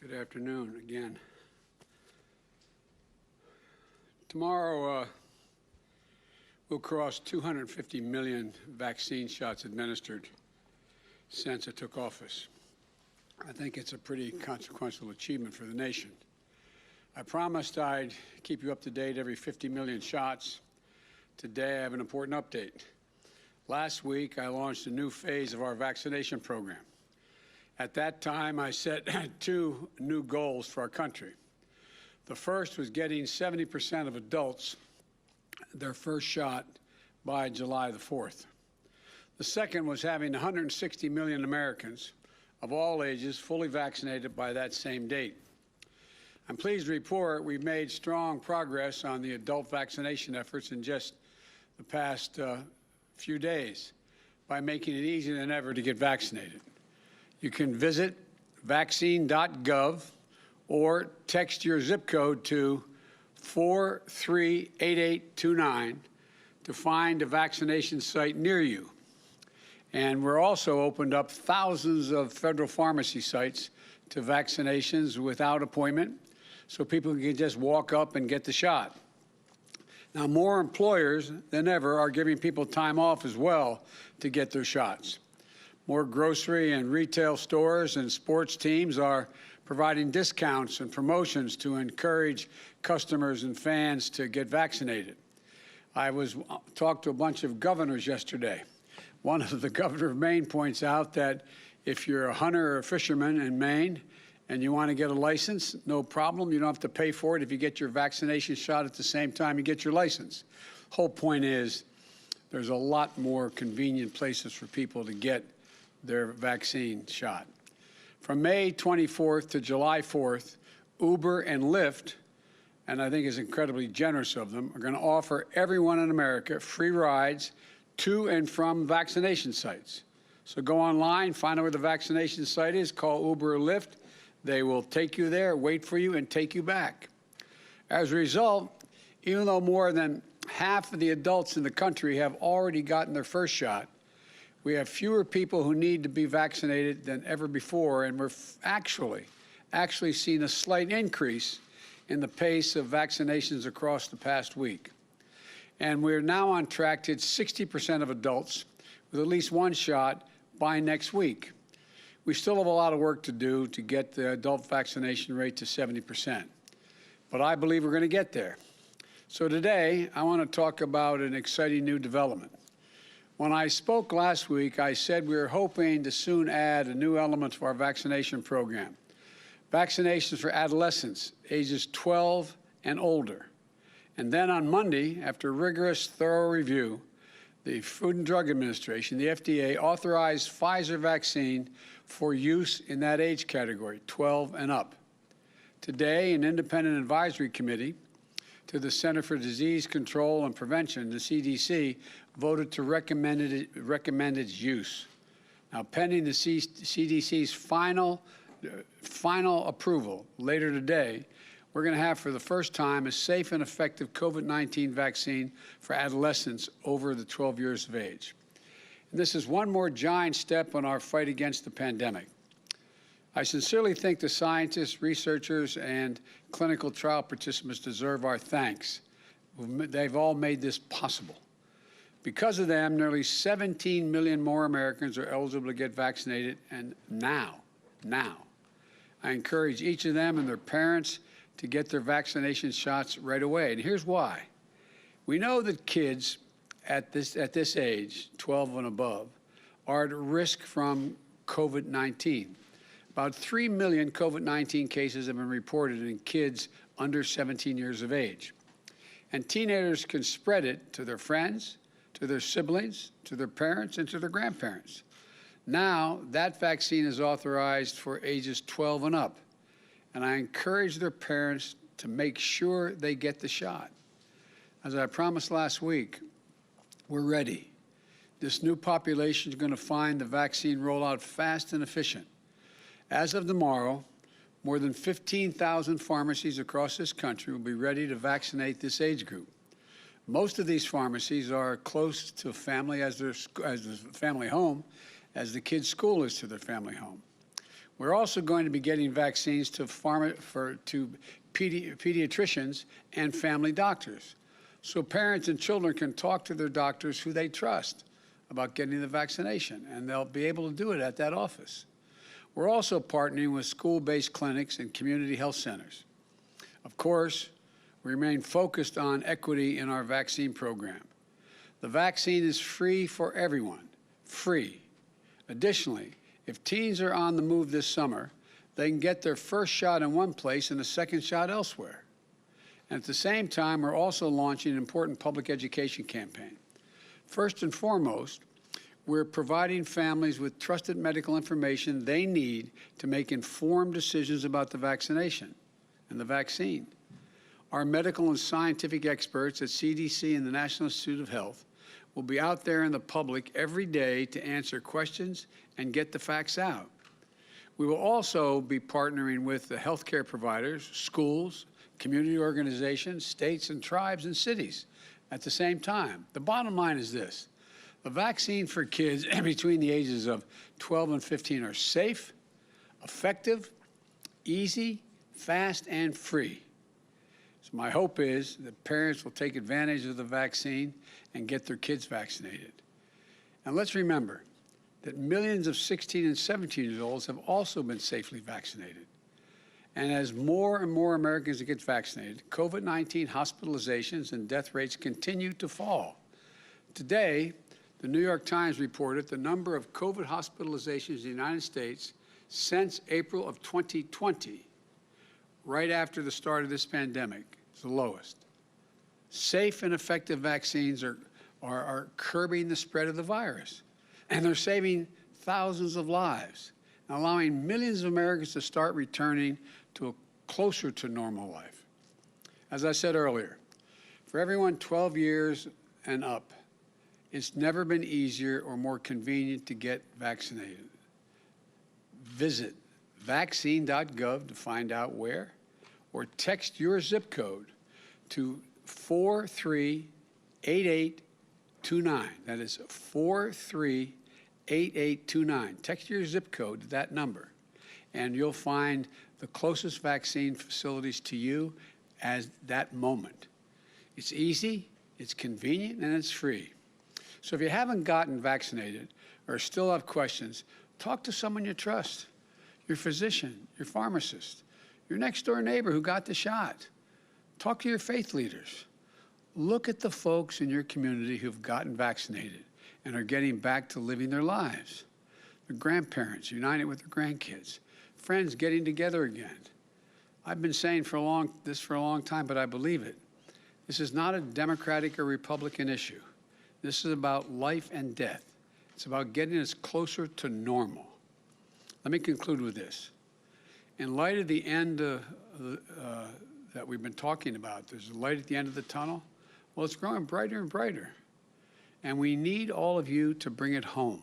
Good afternoon again. Tomorrow we'll cross 250 million vaccine shots administered since I took office. I think it's a pretty consequential achievement for the nation. I promised I'd keep you up to date every 50 million shots. Today I have an important update. Last week I launched a new phase of our vaccination program. At that time, I set two new goals for our country. The first was getting 70% of adults their first shot by July the 4th. The second was having 160 million Americans of all ages fully vaccinated by that same date. I'm pleased to report we've made strong progress on the adult vaccination efforts in just the past few days by making it easier than ever to get vaccinated. You can visit vaccine.gov or text your zip code to 438829 to find a vaccination site near you. And we're also opened up thousands of federal pharmacy sites to vaccinations without appointment, so people can just walk up and get the shot. Now, more employers than ever are giving people time off as well to get their shots. More grocery and retail stores and sports teams are providing discounts and promotions to encourage customers and fans to get vaccinated. I talked to a bunch of governors yesterday. One of the governor of Maine points out that if you're a hunter or a fisherman in Maine and you want to get a license, no problem. You don't have to pay for it if you get your vaccination shot at the same time you get your license. Whole point is there's a lot more convenient places for people to get their vaccine shot. From May 24th to July 4th, Uber and Lyft, and I think is incredibly generous of them, are going to offer everyone in America free rides to and from vaccination sites. So go online, find out where the vaccination site is, call Uber or Lyft. They will take you there, wait for you, and take you back. As a result, even though more than half of the adults in the country have already gotten their first shot, we have fewer people who need to be vaccinated than ever before, and we're actually seen a slight increase in the pace of vaccinations across the past week. And we're now on track to hit 60% of adults with at least one shot by next week. We still have a lot of work to do to get the adult vaccination rate to 70%, but I believe we're going to get there. So today, I want to talk about an exciting new development. When I spoke last week, I said we were hoping to soon add a new element to our vaccination program, vaccinations for adolescents ages 12 and older. And then on Monday, after rigorous, thorough review, the Food and Drug Administration, the FDA, authorized Pfizer vaccine for use in that age category, 12 and up. Today, an independent advisory committee to the Center for Disease Control and Prevention, the CDC, voted to recommend its use. Now, pending the CDC's final approval later today, we're going to have for the first time a safe and effective COVID-19 vaccine for adolescents over the 12 years of age. And this is one more giant step on our fight against the pandemic. I sincerely think the scientists, researchers, and clinical trial participants deserve our thanks. They've all made this possible. Because of them, nearly 17 million more Americans are eligible to get vaccinated, and now, I encourage each of them and their parents to get their vaccination shots right away. And here's why. We know that kids at this age, 12 and above, are at risk from COVID-19. About 3 million COVID-19 cases have been reported in kids under 17 years of age. And teenagers can spread it to their friends, to their siblings, to their parents, and to their grandparents. Now, that vaccine is authorized for ages 12 and up. And I encourage their parents to make sure they get the shot. As I promised last week, we're ready. This new population is going to find the vaccine rollout fast and efficient. As of tomorrow, more than 15,000 pharmacies across this country will be ready to vaccinate this age group. Most of these pharmacies are close to family as the family home, as the kids' school is to their family home. We're also going to be getting vaccines to pediatricians and family doctors, so parents and children can talk to their doctors who they trust about getting the vaccination, and they'll be able to do it at that office. We're also partnering with school-based clinics and community health centers. Of course, we remain focused on equity in our vaccine program. The vaccine is free for everyone, free. Additionally, if teens are on the move this summer, they can get their first shot in one place and a second shot elsewhere. And at the same time, we're also launching an important public education campaign. First and foremost, we're providing families with trusted medical information they need to make informed decisions about the vaccination and the vaccine. Our medical and scientific experts at CDC and the National Institute of Health will be out there in the public every day to answer questions and get the facts out. We will also be partnering with the healthcare providers, schools, community organizations, states and tribes and cities at the same time. The bottom line is this: the vaccine for kids between the ages of 12 and 15 are safe, effective, easy, fast, and free. So my hope is that parents will take advantage of the vaccine and get their kids vaccinated. And let's remember that millions of 16 and 17-year-olds have also been safely vaccinated. And as more and more Americans get vaccinated, COVID-19 hospitalizations and death rates continue to fall. Today, the New York Times reported the number of COVID hospitalizations in the United States since April of 2020, right after the start of this pandemic, is the lowest. Safe and effective vaccines are curbing the spread of the virus, and they're saving thousands of lives, and allowing millions of Americans to start returning to a closer to normal life. As I said earlier, for everyone 12 years and up, it's never been easier or more convenient to get vaccinated. Visit vaccine.gov to find out where, or text your zip code to 438829. That is 438829. Text your zip code to that number, and you'll find the closest vaccine facilities to you at that moment. It's easy, it's convenient, and it's free. So if you haven't gotten vaccinated or still have questions, talk to someone you trust, your physician, your pharmacist, your next-door neighbor who got the shot. Talk to your faith leaders. Look at the folks in your community who've gotten vaccinated and are getting back to living their lives. Their grandparents united with their grandkids, friends getting together again. I've been saying this for a long time, but I believe it. This is not a Democratic or Republican issue. This is about life and death. It's about getting us closer to normal. Let me conclude with this. In light of the end that we've been talking about, there's a light at the end of the tunnel. Well, it's growing brighter and brighter. And we need all of you to bring it home.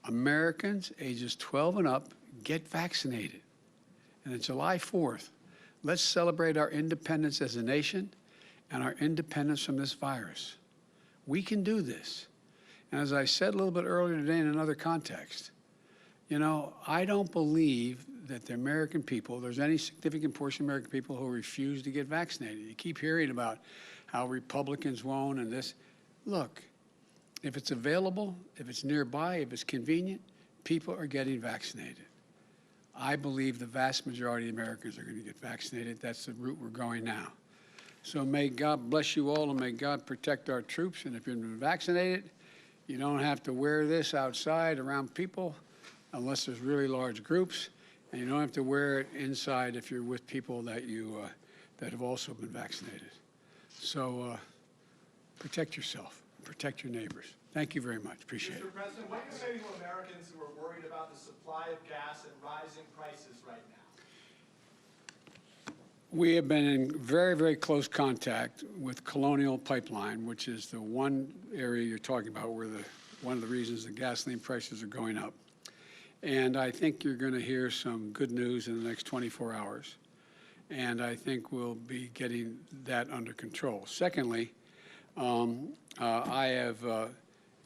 Americans ages 12 and up, get vaccinated. And on July 4th, let's celebrate our independence as a nation and our independence from this virus. We can do this. And as I said a little bit earlier today in another context, you know, I don't believe that the American people, there's any significant portion of American people who refuse to get vaccinated. You keep hearing about how Republicans won't and this. Look, if it's available, if it's nearby, if it's convenient, people are getting vaccinated. I believe the vast majority of Americans are going to get vaccinated. That's the route we're going now. So may God bless you all, and may God protect our troops. And if you've been vaccinated, you don't have to wear this outside around people unless there's really large groups, and you don't have to wear it inside if you're with people that that have also been vaccinated. So protect yourself, protect your neighbors. Thank you very much. Appreciate it. Mr. President, what do you say to Americans who are worried about the supply of gas and rising prices right now? We have been in very, very close contact with Colonial Pipeline, which is the one area you're talking about where one of the reasons the gasoline prices are going up. And I think you're going to hear some good news in the next 24 hours. And I think we'll be getting that under control. Secondly, I have,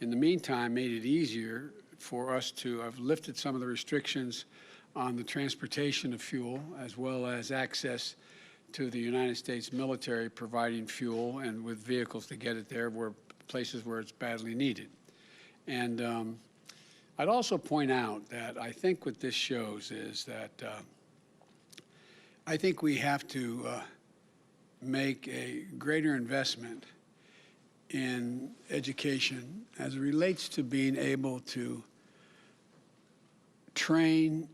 in the meantime, made it easier for us to have lifted some of the restrictions on the transportation of fuel, as well as access to the United States military providing fuel and with vehicles to get it there where places where it's badly needed. And I'd also point out that I think what this shows is that I think we have to make a greater investment in education as it relates to being able to train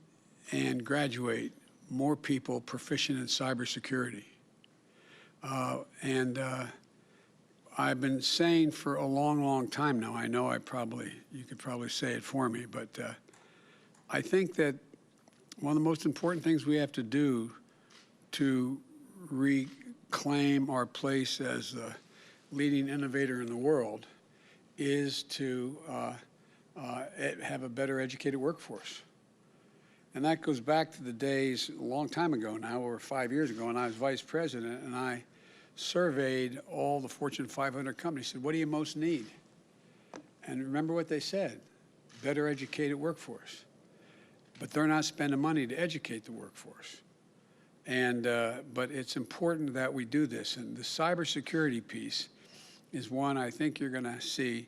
and graduate more people proficient in cybersecurity. I've been saying for a long, long time now, I know you could probably say it for me, but I think that one of the most important things we have to do to reclaim our place as the leading innovator in the world is to have a better educated workforce. And that goes back to the days a long time ago now, over 5 years ago, when I was vice president, and I surveyed all the Fortune 500 companies, said, what do you most need? And remember what they said, better educated workforce. But they're not spending money to educate the workforce. And, but it's important that we do this. And the cybersecurity piece is one I think you're going to see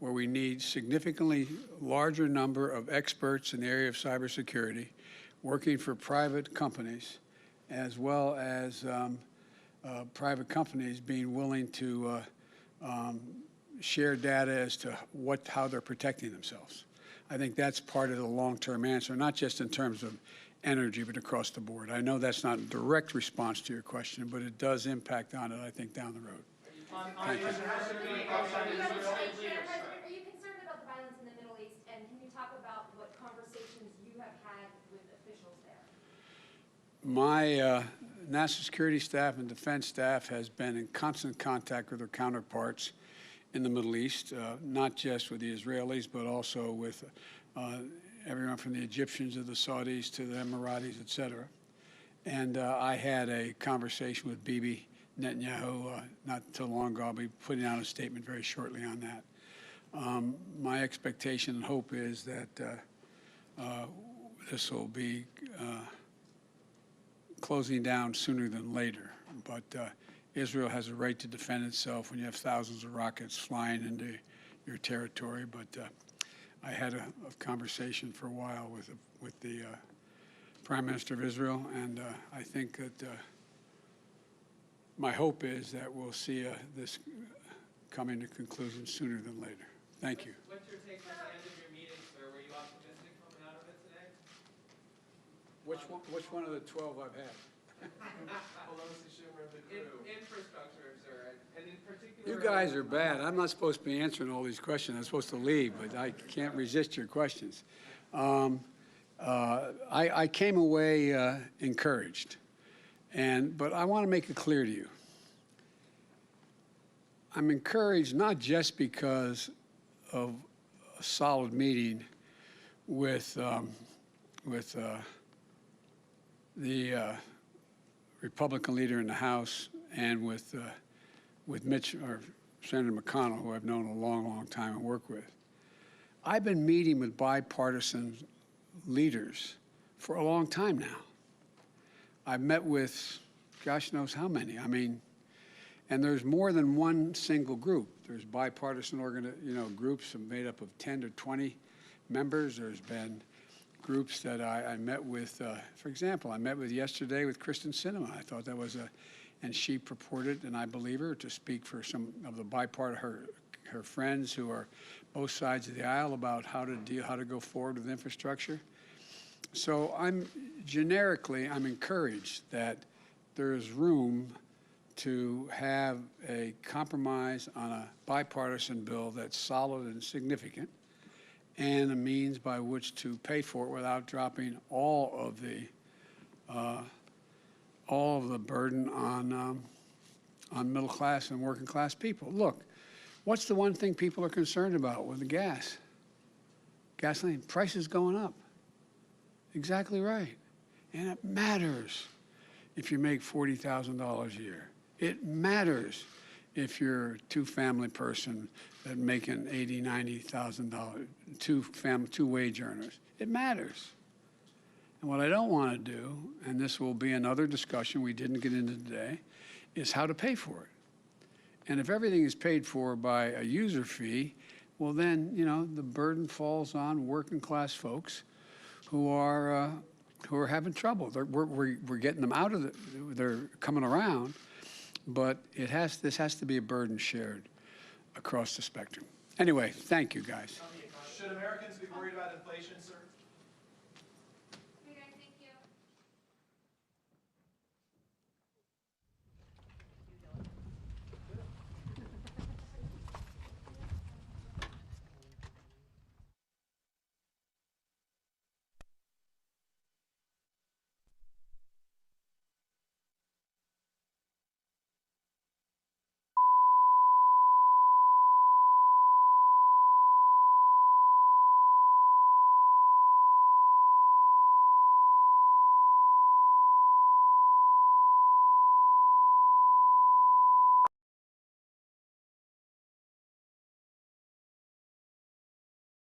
where we need significantly larger number of experts in the area of cybersecurity working for private companies, as well as private companies being willing to share data as to how they're protecting themselves. I think that's part of the long-term answer, not just in terms of energy, but across the board. I know that's not a direct response to your question, but it does impact on it, I think, down the road. Thank you. Are you concerned about the violence in the Middle East, and can you talk about what conversations you have had with officials there? My national security staff and defense staff has been in constant contact with their counterparts in the Middle East, not just with the Israelis, but also with everyone from the Egyptians to the Saudis to the Emiratis, et cetera. And I had a conversation with Bibi Netanyahu not too long ago. I'll be putting out a statement very shortly on that. My expectation and hope is that this will be closing down sooner than later. But Israel has a right to defend itself when you have thousands of rockets flying into your territory. But I had a conversation for a while with the Prime Minister of Israel, and I think that my hope is that we'll see this coming to conclusion sooner than later. Thank you. What's your take on the end of your meeting, sir? Were you optimistic coming out of it today? Which one of the 12 I've had? Pelosi, Schumer, the crew. Infrastructure, sir, and in particular. You guys are bad. I'm not supposed to be answering all these questions. I'm supposed to leave, but I can't resist your questions. I came away encouraged. But I want to make it clear to you. I'm encouraged not just because of a solid meeting with the Republican leader in the House and with Mitch or Senator McConnell, who I've known a long, long time and work with. I've been meeting with bipartisan leaders for a long time now. I've met with, gosh knows how many. I mean, and there's more than one single group. There's bipartisan groups made up of 10 to 20 members. There's been groups that I met with. For example, I met with yesterday with Kristen Sinema. I thought that was and she purported, and I believe her, to speak for some of the bipartisan her friends who are both sides of the aisle about how to go forward with infrastructure. So I'm encouraged that there is room to have a compromise on a bipartisan bill that's solid and significant, and a means by which to pay for it without dropping all of the burden on middle class and working class people. Look, what's the one thing people are concerned about with the gas? Gasoline prices going up. Exactly right. And it matters if you make $40,000 a year. It matters if you're a two-family person that making $80,000, $90,000, two wage earners. It matters. And what I don't want to do, and this will be another discussion we didn't get into today, is how to pay for it. And if everything is paid for by a user fee, well then, you know, the burden falls on working class folks who are having trouble. We're getting them out of they're coming around, but this has to be a burden shared across the spectrum. Anyway, thank you guys. Should Americans be worried about inflation, sir?